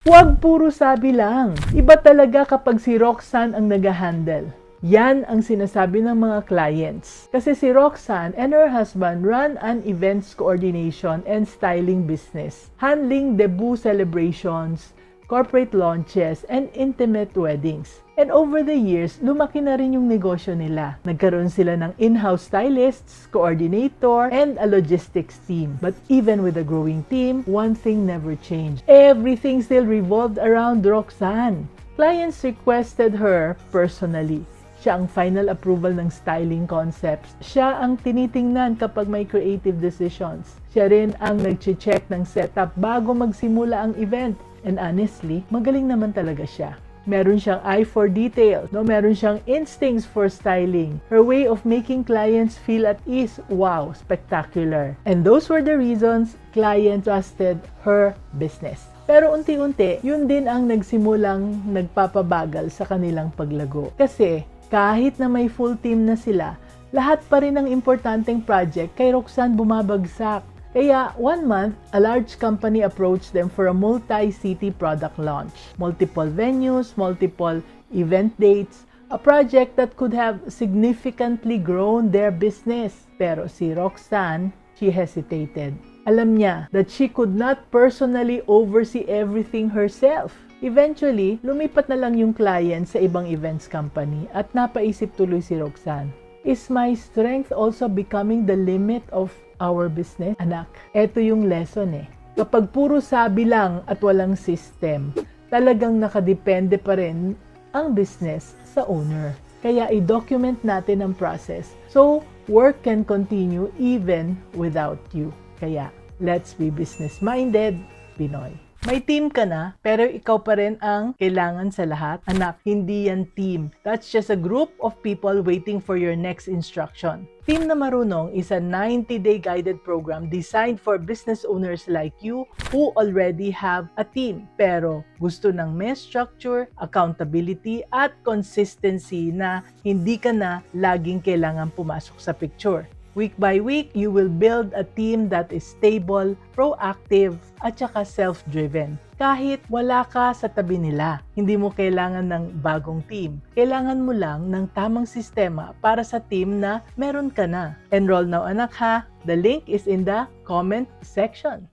Huwag puro sabi lang. Iba talaga kapag si Roxanne ang nag-handle. Yan ang sinasabi ng mga clients. Kasi si Roxanne and her husband run an events coordination and styling business, handling debut celebrations, corporate launches, and intimate weddings. And over the years, lumaki na rin yung negosyo nila. Nagkaroon sila ng in-house stylists, coordinator, and a logistics team. But even with a growing team, one thing never changed. Everything still revolved around Roxanne. Clients requested her personally. Siya ang final approval ng styling concepts. Siya ang tinitingnan kapag may creative decisions. Siya rin ang nag-check ng setup bago magsimula ang event. And honestly, magaling naman talaga siya. Meron siyang eye for detail, no? Meron siyang instincts for styling. Her way of making clients feel at ease, wow, spectacular. And those were the reasons clients trusted her business. Pero unti-unti, yun din ang nagsimulang nagpapabagal sa kanilang paglago. Kasi kahit na may full team na sila, lahat pa rin ng importanteng project kay Roxanne bumabagsak. Kaya, 1 month, a large company approached them for a multi-city product launch. Multiple venues, multiple event dates, a project that could have significantly grown their business. Pero si Roxanne, she hesitated. Alam niya that she could not personally oversee everything herself. Eventually, lumipat na lang yung client sa ibang events company at napaisip tuloy si Roxanne. Is my strength also becoming the limit of our business? Anak, eto yung lesson eh. Kapag puro sabi lang at walang system, talagang nakadepende pa rin ang business sa owner. Kaya i-document natin ang process so work can continue even without you. Kaya let's be business-minded, Pinoy. May team ka na, pero ikaw pa rin ang kailangan sa lahat. Anak, hindi yan team. That's just a group of people waiting for your next instruction. Team na Marunong is a 90-day guided program designed for business owners like you who already have a team, pero gusto ng may structure, accountability, at consistency na hindi ka na laging kailangan pumasok sa picture. Week by week, you will build a team that is stable, proactive, at saka self-driven. Kahit wala ka sa tabi nila, hindi mo kailangan ng bagong team. Kailangan mo lang ng tamang sistema para sa team na meron ka na. Enroll now anak ha! The link is in the comment section.